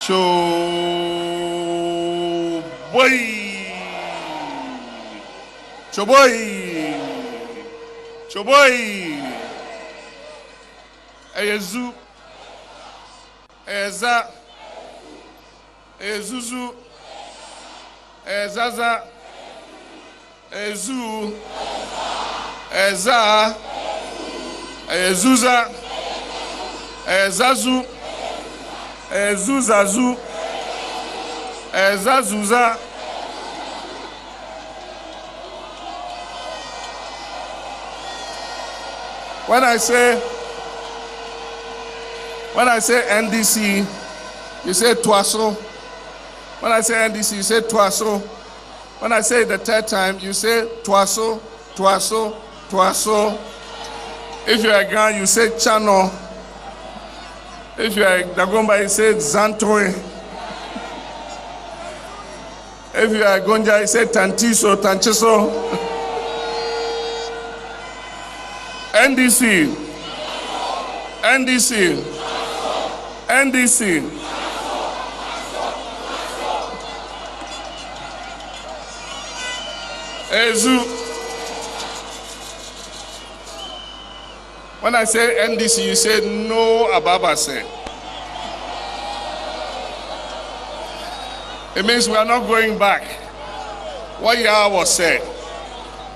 Choboy. Choboy. Choboy. Eyezu. Eza. Ezuzu. Ezaza. Ezu. Eza. Ezuza. Ezazu. Ezuzazu. Ezazuza. When I say NDC, you say Twaso. When I say NDC, you say Twaso. When I say it the third time, you say Twaso, Twaso, Twaso. If you're a Ghan, you say Chano. If you're a Dagomba, you say Zantoe. If you're a Gonja, you say Tantiso, Tanchiso. NDC. NDC. NDC. Ezu. When I say NDC, you say no Ababase. It means we are not going back. What Yah was said,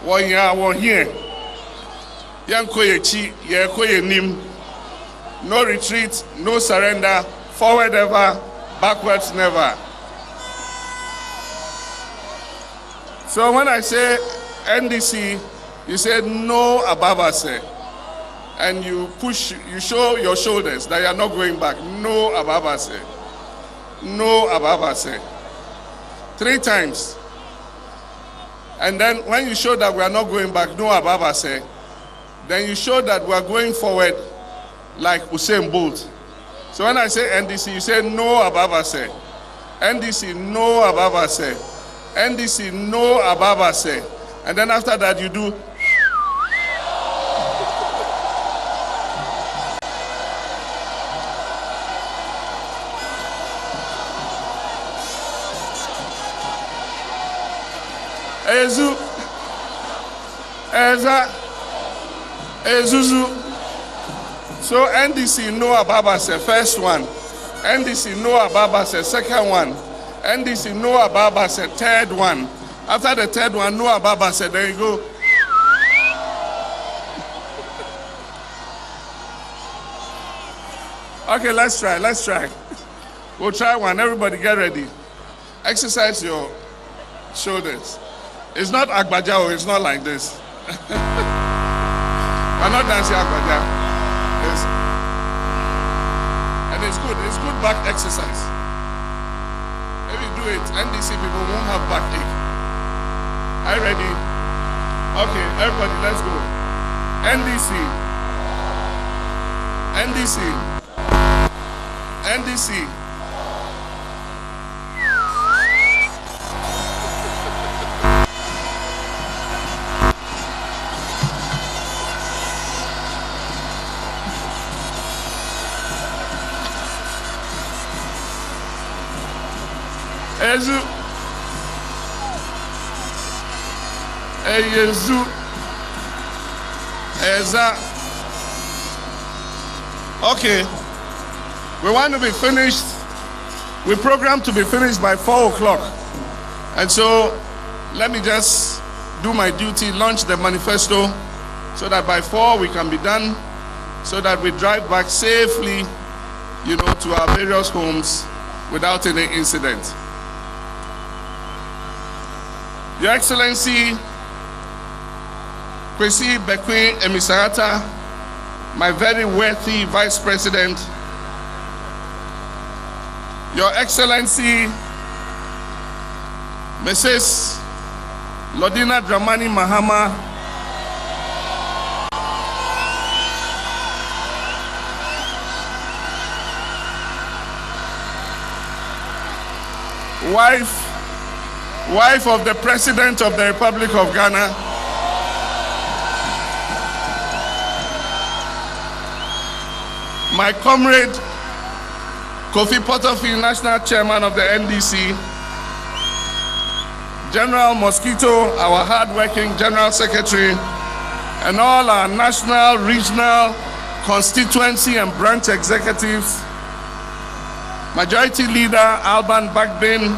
what Yah was here. Yankoye chi, Yakoye nim. No retreat, no surrender, forward ever, backwards never. So when I say NDC, you say no Ababase. And you push, you show your shoulders that you are not going back. No Ababase. No Ababase. 3 times. And then when you show that we are not going back, no Ababase, then you show that we are going forward like Usain Bolt. So when I say NDC, you say no Ababase. NDC, no Ababase. NDC, no Ababase. And then after that you do. Ezu, Eza, Ezuzu. So NDC no Ababase, first one. NDC no Ababase, second one. NDC no Ababase, third one. After the third one, no Ababase, there you go. Okay, let's try. We'll try one. Everybody get ready. Exercise your shoulders. It's not Agbajao, it's not like this. I'm not dancing Agbaja. And it's good back exercise. If you do it, NDC people won't have backache. Are you ready? Okay, everybody, let's go. NDC. NDC. NDC. Ezu. Eyezu. Eza. Okay. We want to be finished. We programmed to be finished by 4 o'clock. And so let me just do my duty, launch the manifesto so that by 4 we can be done, so that we drive back safely, to our various homes without any incident. Your Excellency, Kwesi Bekwe Emisarata, my very worthy Vice President, Your Excellency, Mrs. Lodina Dramani Mahama, wife of the President of the Republic of Ghana, my comrade, Kofi Porterfield, National Chairman of the NDC, General Mosquito, our hard-working General Secretary, and all our national, regional, constituency and branch executives, Majority Leader Alban Bagbin,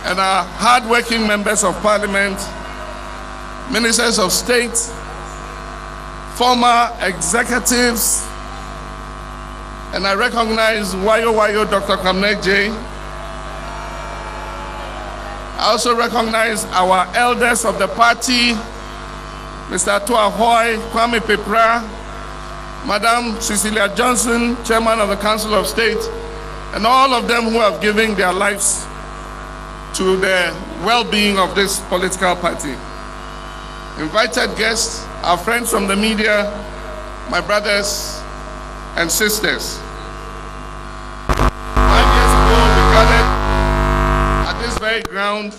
and our hard-working members of Parliament, Ministers of State, former executives, and I recognize Wayo Dr. Kamnek J. I also recognize our elders of the party, Mr. Atua Hoy, Kwame Pepra, Madam Cecilia Johnson, Chairman of the Council of State, and all of them who have given their lives to the well-being of this political party. Invited guests, our friends from the media, my brothers and sisters. 5 years ago, we gathered at this very ground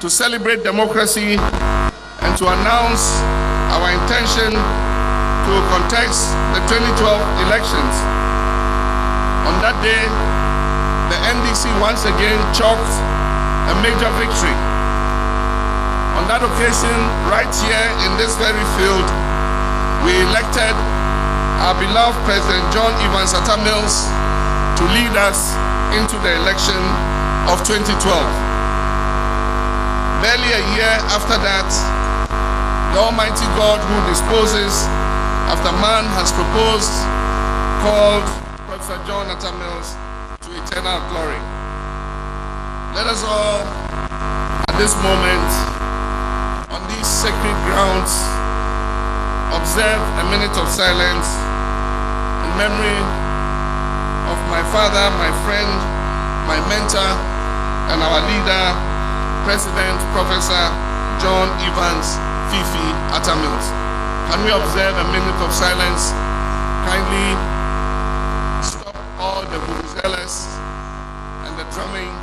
to celebrate democracy and to announce our intention to contest the 2012 elections. On that day, the NDC once again chalked a major victory. On that occasion, right here in this very field, we elected our beloved President John Evans Atta Mills to lead us into the election of 2012. Barely a year after that, the Almighty God who disposes after man has proposed, called Professor John Atta Mills to eternal glory. Let us all, at this moment, on these sacred grounds, observe a minute of silence in memory of my father, my friend, my mentor, and our leader, President Professor John Evans Fifi Atta Mills. Can we observe a minute of silence? Kindly stop all the vuvuzelas and the drumming,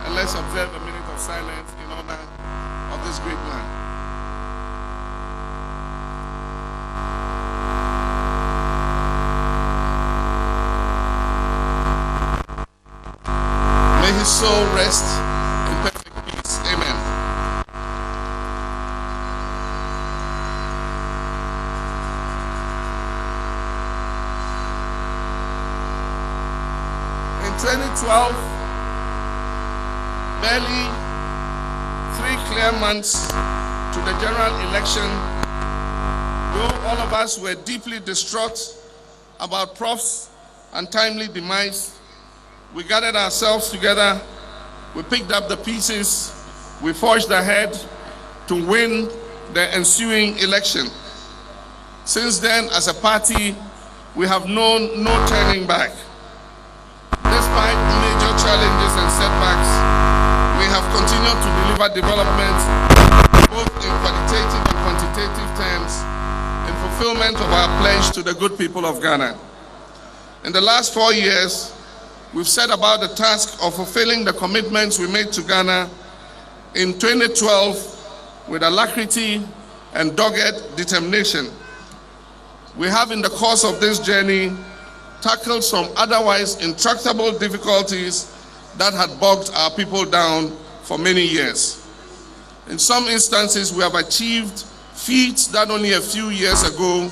and let's observe a minute of silence in honor of this great man. May his soul rest in perfect peace. Amen. In 2012, barely 3 clear months to the general election, though all of us were deeply distraught about Prof's untimely demise, we gathered ourselves together, we picked up the pieces, we forged ahead to win the ensuing election. Since then, as a party, we have known no turning back. Despite major challenges and setbacks, we have continued to deliver development both in qualitative and quantitative terms in fulfillment of our pledge to the good people of Ghana. In the last 4 years, we've set about the task of fulfilling the commitments we made to Ghana in 2012 with alacrity and dogged determination. We have, in the course of this journey, tackled some otherwise intractable difficulties that had bogged our people down for many years. In some instances, we have achieved feats that only a few years ago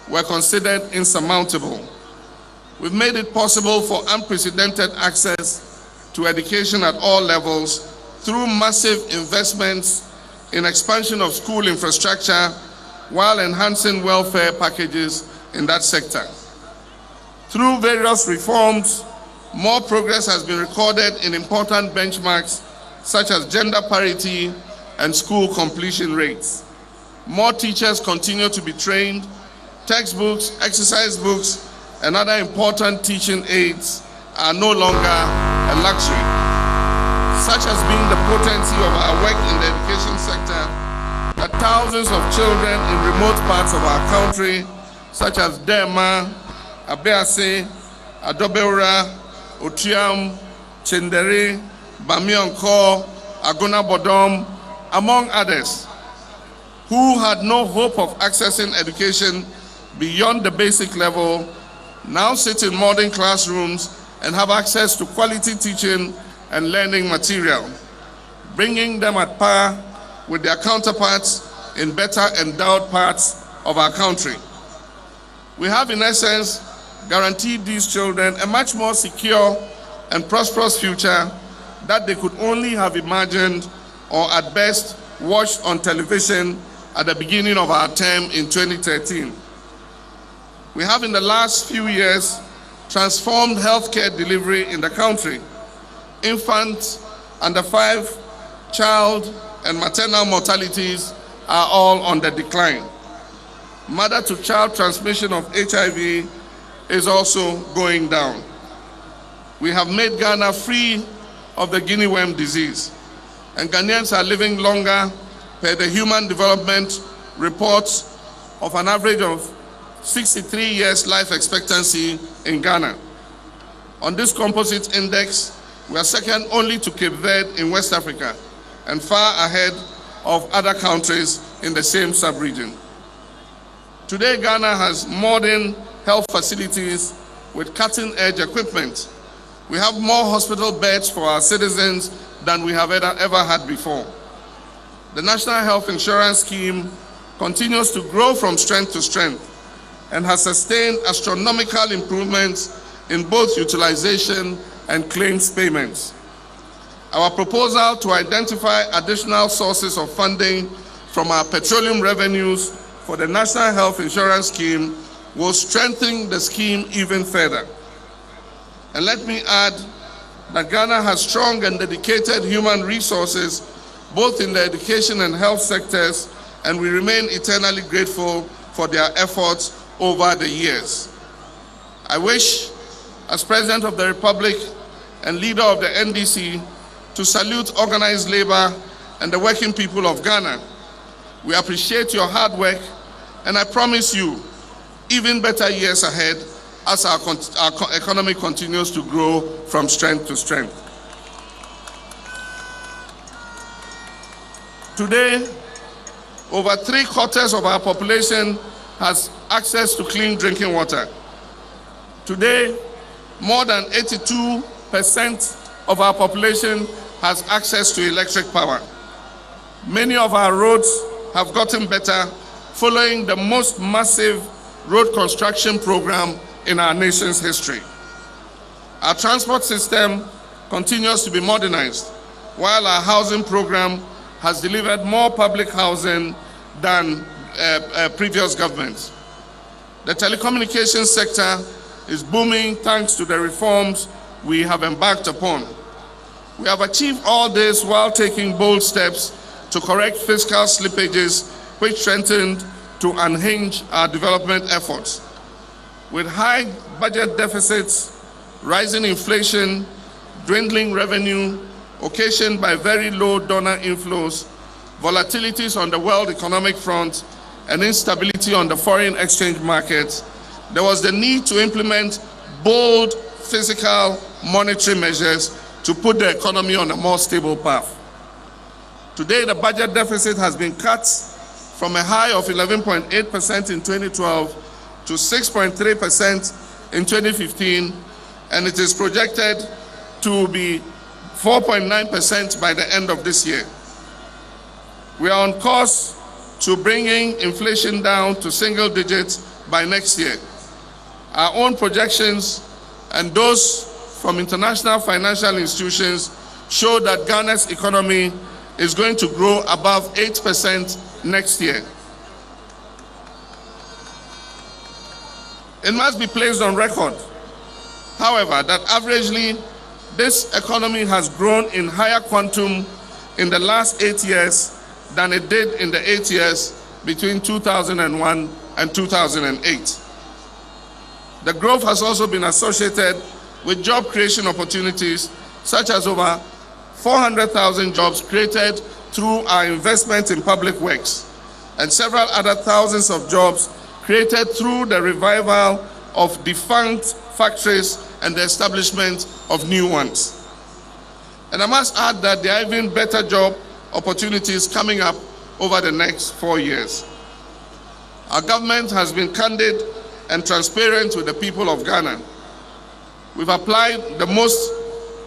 were considered insurmountable. We've made it possible for unprecedented access to education at all levels through massive investments in expansion of school infrastructure while enhancing welfare packages in that sector. Through various reforms, more progress has been recorded in important benchmarks such as gender parity and school completion rates. More teachers continue to be trained, textbooks, exercise books, and other important teaching aids are no longer a luxury. Such has been the potency of our work in the education sector that thousands of children in remote parts of our country, such as Dema, Abease, Adobeura, Otiam, Chendere, Bamionko, Agona Bodom, among others, who had no hope of accessing education beyond the basic level, now sit in modern classrooms and have access to quality teaching and learning material, bringing them at par with their counterparts in better endowed parts of our country. We have, in essence, guaranteed these children a much more secure and prosperous future that they could only have imagined or at best watched on television at the beginning of our term in 2013. We have in the last few years transformed healthcare delivery in the country. Infant, under 5, child and maternal mortalities are all on the decline. Mother-to-child transmission of HIV is also going down. We have made Ghana free of the guinea worm disease, and Ghanaians are living longer per the Human Development reports of an average of 63 years life expectancy in Ghana. On this composite index, we are second only to Cape Verde in West Africa and far ahead of other countries in the same sub-region. Today, Ghana has modern health facilities with cutting-edge equipment. We have more hospital beds for our citizens than we have ever had before. The National Health Insurance Scheme continues to grow from strength to strength and has sustained astronomical improvements in both utilization and claims payments. Our proposal to identify additional sources of funding from our petroleum revenues for the National Health Insurance Scheme will strengthen the scheme even further. And let me add that Ghana has strong and dedicated human resources both in the education and health sectors, and we remain eternally grateful for their efforts over the years. I wish, as President of the Republic and leader of the NDC, to salute organized labor and the working people of Ghana. We appreciate your hard work, and I promise you even better years ahead as our economy continues to grow from strength to strength. Today, over 3/4 of our population has access to clean drinking water. Today, more than 82% of our population has access to electric power. Many of our roads have gotten better following the most massive road construction program in our nation's history. Our transport system continues to be modernized, while our housing program has delivered more public housing than previous governments. The telecommunications sector is booming thanks to the reforms we have embarked upon. We have achieved all this while taking bold steps to correct fiscal slippages which threatened to unhinge our development efforts. With high budget deficits, rising inflation, dwindling revenue, occasioned by very low donor inflows, volatilities on the world economic front, and instability on the foreign exchange markets, there was the need to implement bold fiscal monetary measures to put the economy on a more stable path. Today, the budget deficit has been cut from a high of 11.8% in 2012 to 6.3% in 2015, and it is projected to be 4.9% by the end of this year. We are on course to bringing inflation down to single digits by next year. Our own projections and those from international financial institutions show that Ghana's economy is going to grow above 8% next year. It must be placed on record, however, that averagely this economy has grown in higher quantum in the last 8 years than it did in the 8 years between 2001 and 2008. The growth has also been associated with job creation opportunities, such as over 400,000 jobs created through our investment in public works, and several other thousands of jobs created through the revival of defunct factories and the establishment of new ones. And I must add that there are even better job opportunities coming up over the next 4 years. Our government has been candid and transparent with the people of Ghana. we've applied the most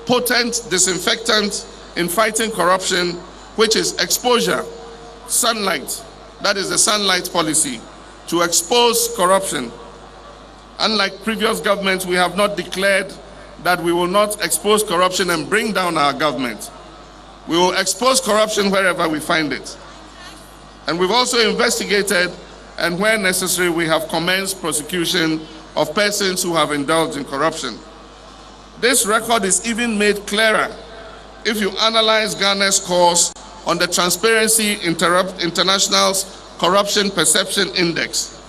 potent disinfectant in fighting corruption, which is exposure, sunlight. That is the sunlight policy, to expose corruption. Unlike previous governments, we have not declared that we will not expose corruption and bring down our government. We will expose corruption wherever we find it. And we've also investigated, and where necessary, we have commenced prosecution of persons who have indulged in corruption. This record is even made clearer if you analyze Ghana's course on the Transparency International's Corruption Perception Index.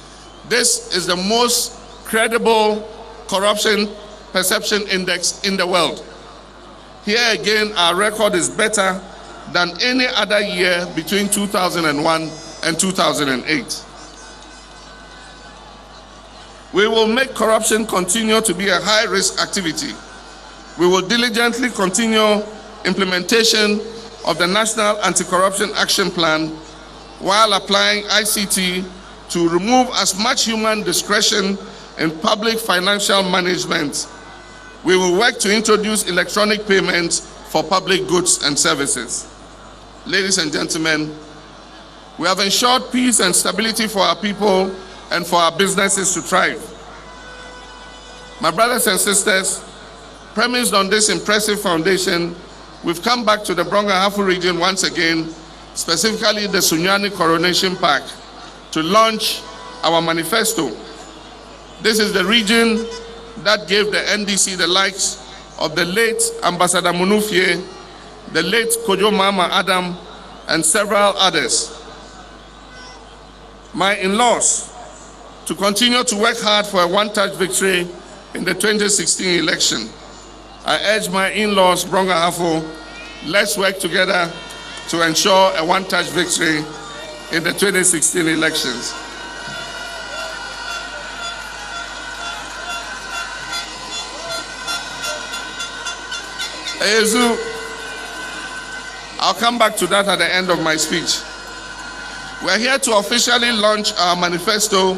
This is the most credible corruption perception index in the world. Here again, our record is better than any other year between 2001 and 2008. We will make corruption continue to be a high-risk activity. We will diligently continue implementation of the National Anti-Corruption Action Plan while applying ICT to remove as much human discretion in public financial management. We will work to introduce electronic payments for public goods and services. Ladies and gentlemen, we have ensured peace and stability for our people and for our businesses to thrive. My brothers and sisters, premised on this impressive foundation, we've come back to the Brong-Ahafo region once again, specifically the Sunyani Coronation Park, to launch our manifesto. This is the region that gave the NDC the likes of the late Ambassador Munufie, the late Kojo Mama Adam, and several others. My in-laws, to continue to work hard for a one-touch victory in the 2016 election. I urge my in-laws, Brong-Ahafo, let's work together to ensure a one-touch victory in the 2016 elections. Ezu, I'll come back to that at the end of my speech. We're here to officially launch our manifesto,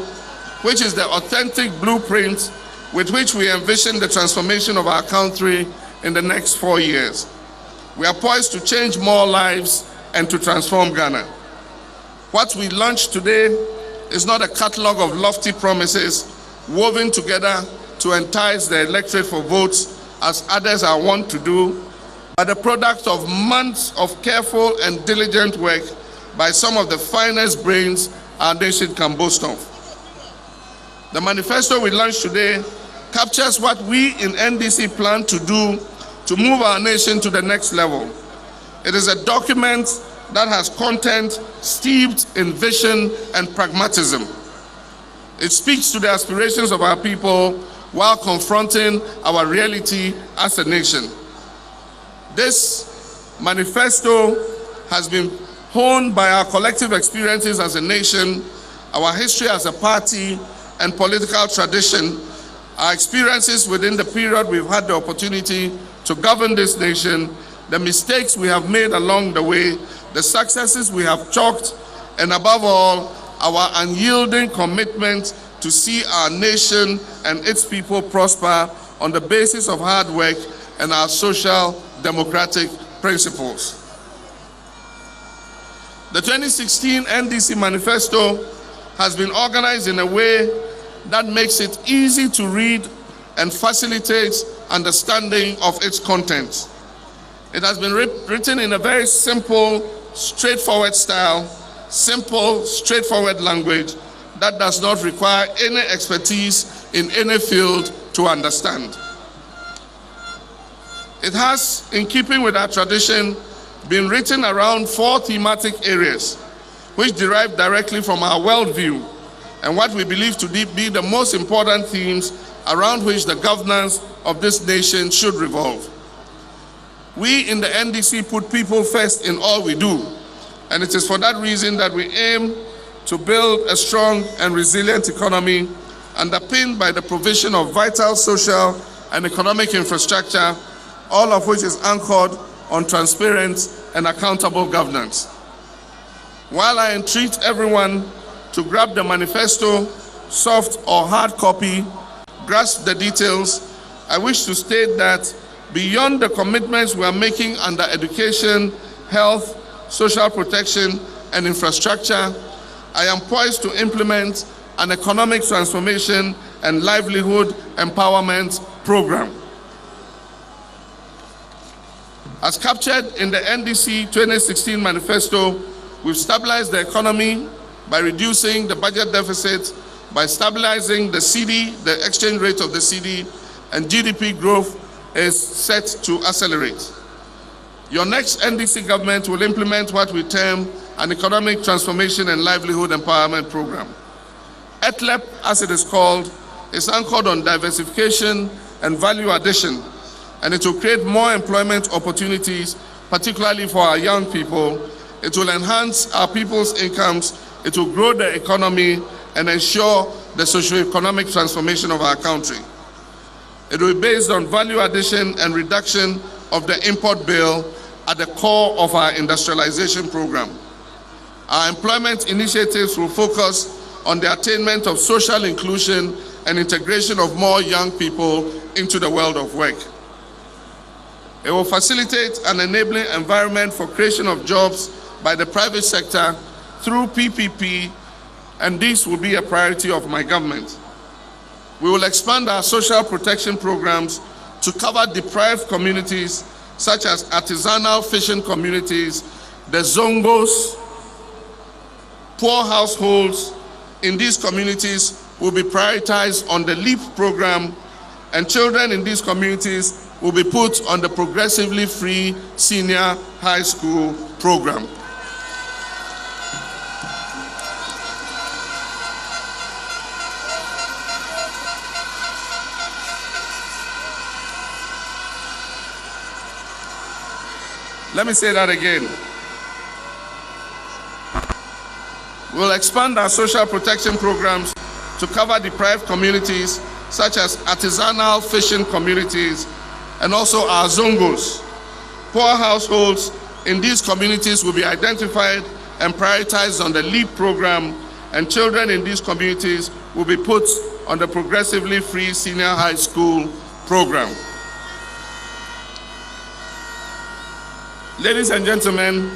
which is the authentic blueprint with which we envision the transformation of our country in the next 4 years. We are poised to change more lives and to transform Ghana. What we launched today is not a catalog of lofty promises woven together to entice the electorate for votes, as others are wont to do, but the product of months of careful and diligent work by some of the finest brains our nation can boast of. The manifesto we launched today captures what we in NDC plan to do to move our nation to the next level. It is a document that has content steeped in vision and pragmatism. It speaks to the aspirations of our people while confronting our reality as a nation. This manifesto has been honed by our collective experiences as a nation, our history as a party and political tradition, our experiences within the period we've had the opportunity to govern this nation, the mistakes we have made along the way, the successes we have chalked, and above all, our unyielding commitment to see our nation and its people prosper on the basis of hard work and our social democratic principles. The 2016 NDC manifesto has been organized in a way that makes it easy to read and facilitates understanding of its content. It has been written in a very simple, straightforward style, simple, straightforward language that does not require any expertise in any field to understand. It has, in keeping with our tradition, been written around 4 thematic areas, which derive directly from our worldview and what we believe to be the most important themes around which the governance of this nation should revolve. We in the NDC put people first in all we do, and it is for that reason that we aim to build a strong and resilient economy underpinned by the provision of vital social and economic infrastructure, all of which is anchored on transparent and accountable governance. While I entreat everyone to grab the manifesto, soft or hard copy, grasp the details, I wish to state that beyond the commitments we are making under education, health, social protection, and infrastructure, I am poised to implement an economic transformation and livelihood empowerment program. As captured in the NDC 2016 manifesto, we've stabilized the economy by reducing the budget deficit, by stabilizing the CD, the exchange rate of the CD, and GDP growth is set to accelerate. Your next NDC government will implement what we term an economic transformation and livelihood empowerment program. ETLEP, as it is called, is anchored on diversification and value addition, and it will create more employment opportunities, particularly for our young people. It will enhance our people's incomes, it will grow the economy, and ensure the socio-economic transformation of our country. It will be based on value addition and reduction of the import bill at the core of our industrialization program. Our employment initiatives will focus on the attainment of social inclusion and integration of more young people into the world of work. It will facilitate an enabling environment for creation of jobs by the private sector through PPP, and this will be a priority of my government. We will expand our social protection programs to cover deprived communities such as artisanal fishing communities, the Zongos, poor households in these communities will be prioritized on the LEAP program, and children in these communities will be put on the progressively free senior high school program. Let me say that again. We'll expand our social protection programs to cover deprived communities such as artisanal fishing communities and also our Zongos. Poor households in these communities will be identified and prioritized on the LEAP program, and children in these communities will be put on the progressively free senior high school program. Ladies and gentlemen,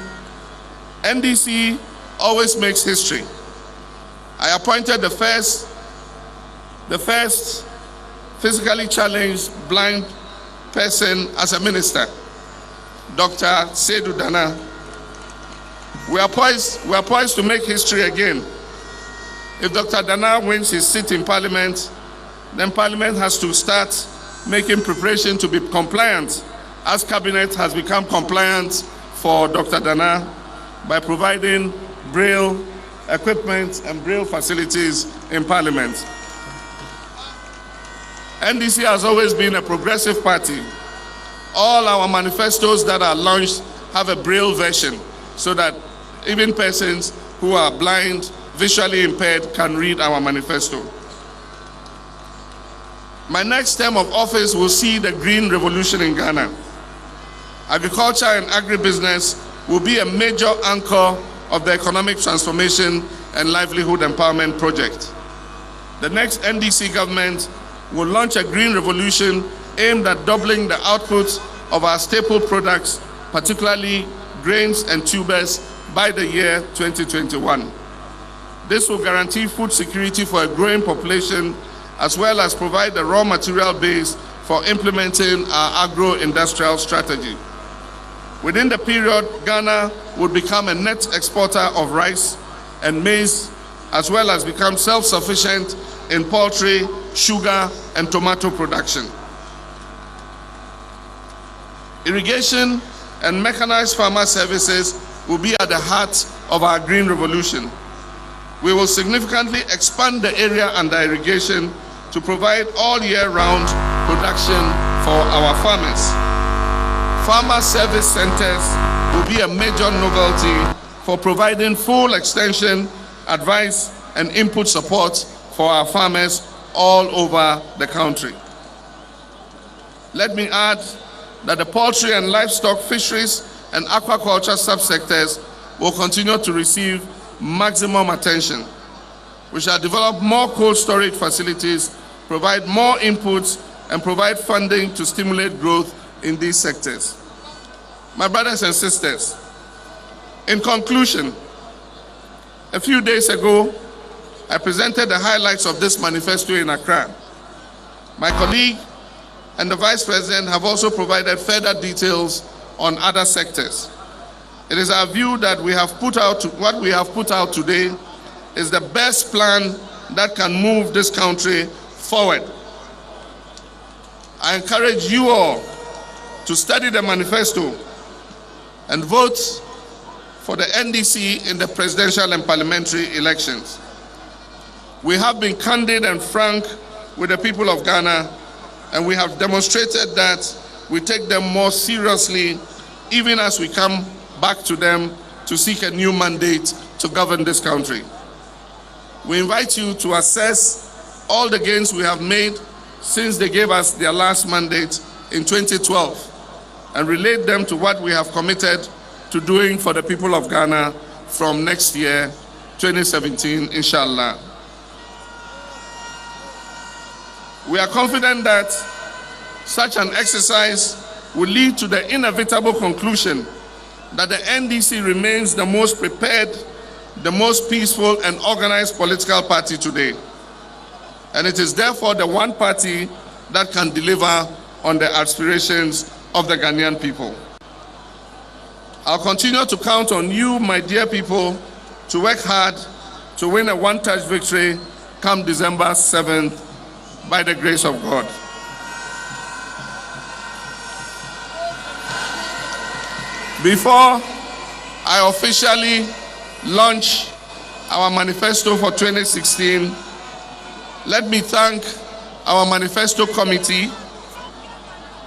NDC always makes history. I appointed the first physically challenged blind person as a minister, Dr. Seydou Dana. We are poised to make history again. If Dr. Dana wins his seat in Parliament, then Parliament has to start making preparation to be compliant, as Cabinet has become compliant for Dr. Dana by providing Braille equipment and Braille facilities in Parliament. NDC has always been a progressive party. All our manifestos that are launched have a Braille version so that even persons who are blind, visually impaired can read our manifesto. My next term of office will see the green revolution in Ghana. Agriculture and agribusiness will be a major anchor of the economic transformation and livelihood empowerment project. The next NDC government will launch a green revolution aimed at doubling the output of our staple products, particularly grains and tubers, by the year 2021. This will guarantee food security for a growing population, as well as provide the raw material base for implementing our agro-industrial strategy. Within the period, Ghana would become a net exporter of rice and maize, as well as become self-sufficient in poultry, sugar, and tomato production. Irrigation and mechanized farmer services will be at the heart of our green revolution. We will significantly expand the area under irrigation to provide all year-round production for our farmers. Farmer service centers will be a major novelty for providing full extension, advice, and input support for our farmers all over the country. Let me add that the poultry and livestock, fisheries, and aquaculture subsectors will continue to receive maximum attention. We shall develop more cold storage facilities, provide more inputs and provide funding to stimulate growth in these sectors. My brothers and sisters, in conclusion, a few days ago, I presented the highlights of this manifesto in Accra. My colleague and the Vice President have also provided further details on other sectors. It is our view that what we have put out today is the best plan that can move this country forward. I encourage you all to study the manifesto and vote for the NDC in the presidential and parliamentary elections. We have been candid and frank with the people of Ghana, and we have demonstrated that we take them more seriously even as we come back to them to seek a new mandate to govern this country. We invite you to assess all the gains we have made since they gave us their last mandate in 2012 and relate them to what we have committed to doing for the people of Ghana from next year, 2017, inshallah. We are confident that such an exercise will lead to the inevitable conclusion that the NDC remains the most prepared, the most peaceful and organized political party today. And it is therefore the one party that can deliver on the aspirations of the Ghanaian people. I'll continue to count on you, my dear people, to work hard to win a one-touch victory come December 7th by the grace of God. Before I officially launch our manifesto for 2016, let me thank our manifesto committee,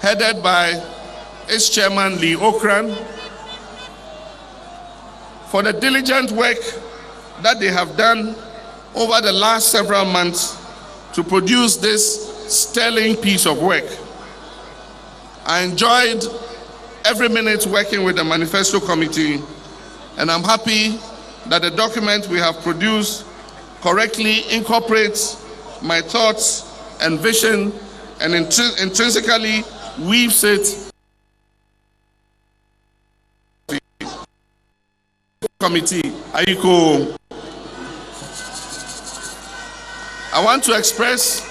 headed by its chairman, Lee Okran, for the diligent work that they have done over the last several months to produce this sterling piece of work. I enjoyed every minute working with the manifesto committee, and I'm happy that the document we have produced correctly incorporates my thoughts and vision and intrinsically weaves it. Committee, Aiko. I want to express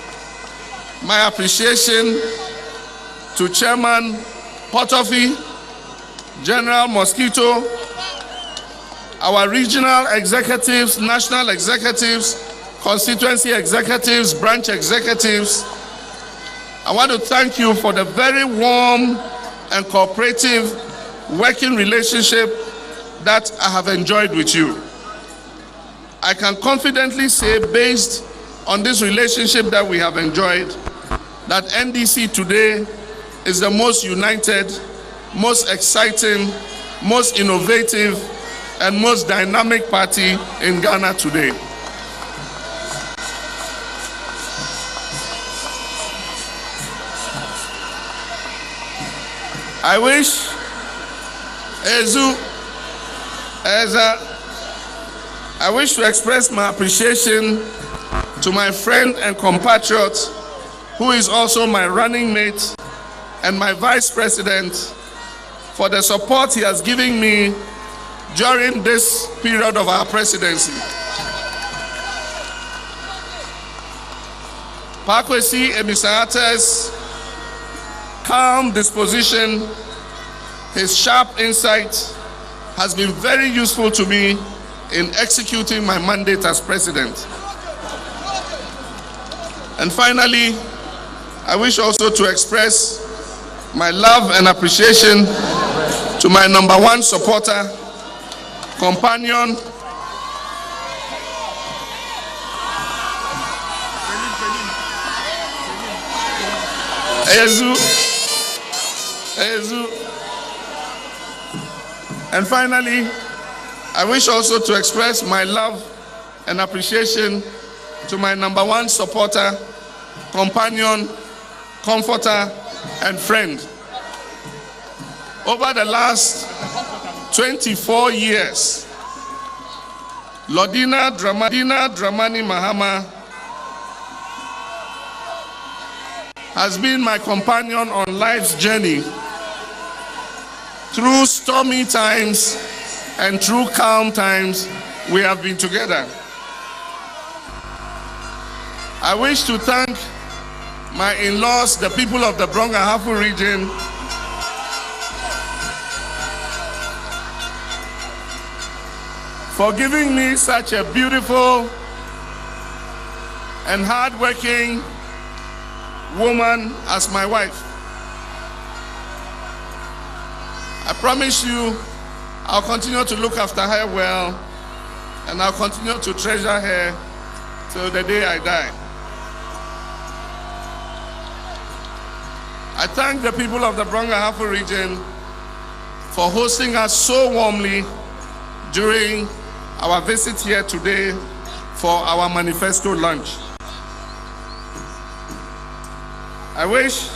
my appreciation to Chairman Potofi, General Mosquito, our regional executives, national executives, constituency executives, branch executives. I want to thank you for the very warm and cooperative working relationship that I have enjoyed with you. I can confidently say, based on this relationship that we have enjoyed, that NDC today is the most united, most exciting, most innovative, and most dynamic party in Ghana today. I wish I wish to express my appreciation to my friend and compatriot, who is also my running mate and my vice president, for the support he has given me during this period of our presidency. Pakwesi Emisate's calm disposition, his sharp insight has been very useful to me in executing my mandate as president. And finally, I wish also to express my love and appreciation to my #1 supporter, companion, Ezu. And finally, I wish also to express my love and appreciation to my #1 supporter, companion, comforter, and friend. Over the last 24 years, Lodina Dramani Mahama has been my companion on life's journey. Through stormy times and through calm times, we have been together. I wish to thank my in-laws, the people of the Brong Ahafo region, for giving me such a beautiful and hardworking woman as my wife. I promise you, I'll continue to look after her well, and I'll continue to treasure her till the day I die. I thank the people of the Brong Ahafo region for hosting us so warmly during our visit here today for our manifesto lunch. I wish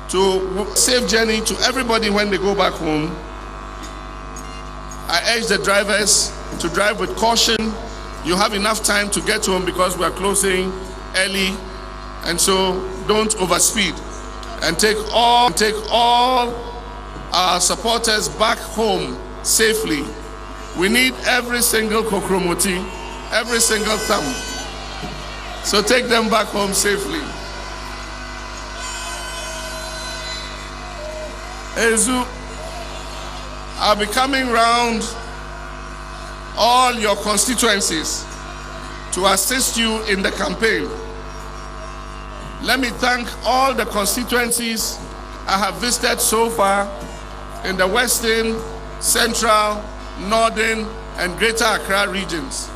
to safe journey to everybody when they go back home. I urge the drivers to drive with caution. You have enough time to get home because we are closing early, and so don't overspeed. And take all our supporters back home safely. We need every single kokromoti, every single thumb. So take them back home safely. Ezu, I'll be coming round all your constituencies to assist you in the campaign. Let me thank all the constituencies I have visited so far in the Western, Central, Northern, and Greater Accra regions.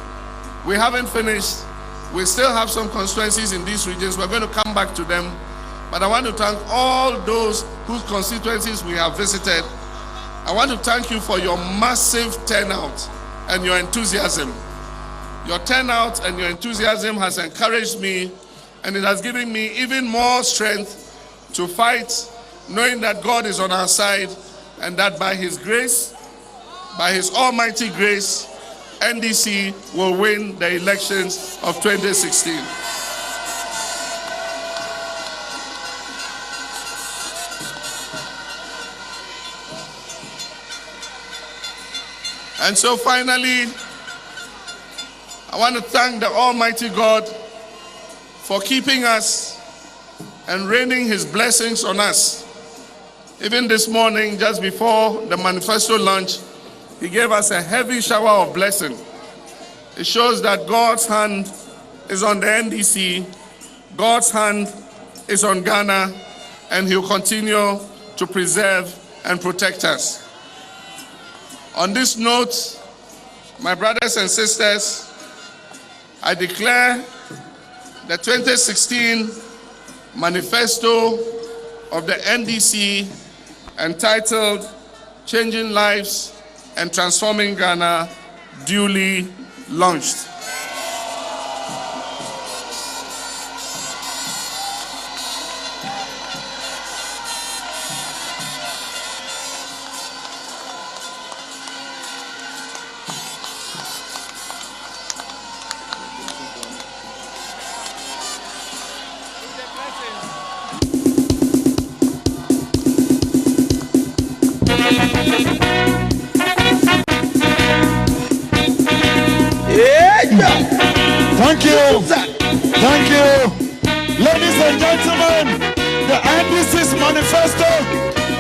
We haven't finished. We still have some constituencies in these regions. We're going to come back to them. But I want to thank all those whose constituencies we have visited. I want to thank you for your massive turnout and your enthusiasm. Your turnout and your enthusiasm has encouraged me, and it has given me even more strength to fight, knowing that God is on our side and that by His grace, by His almighty grace, NDC will win the elections of 2016. And so finally, I want to thank the Almighty God for keeping us and raining His blessings on us. Even this morning, just before the manifesto launch, He gave us a heavy shower of blessing. It shows that God's hand is on the NDC, God's hand is on Ghana, and He'll continue to preserve and protect us. On this note, my brothers and sisters, I declare the 2016 manifesto of the NDC entitled Changing Lives and Transforming Ghana duly launched. Thank you. Thank you. Ladies and gentlemen, the NDC's manifesto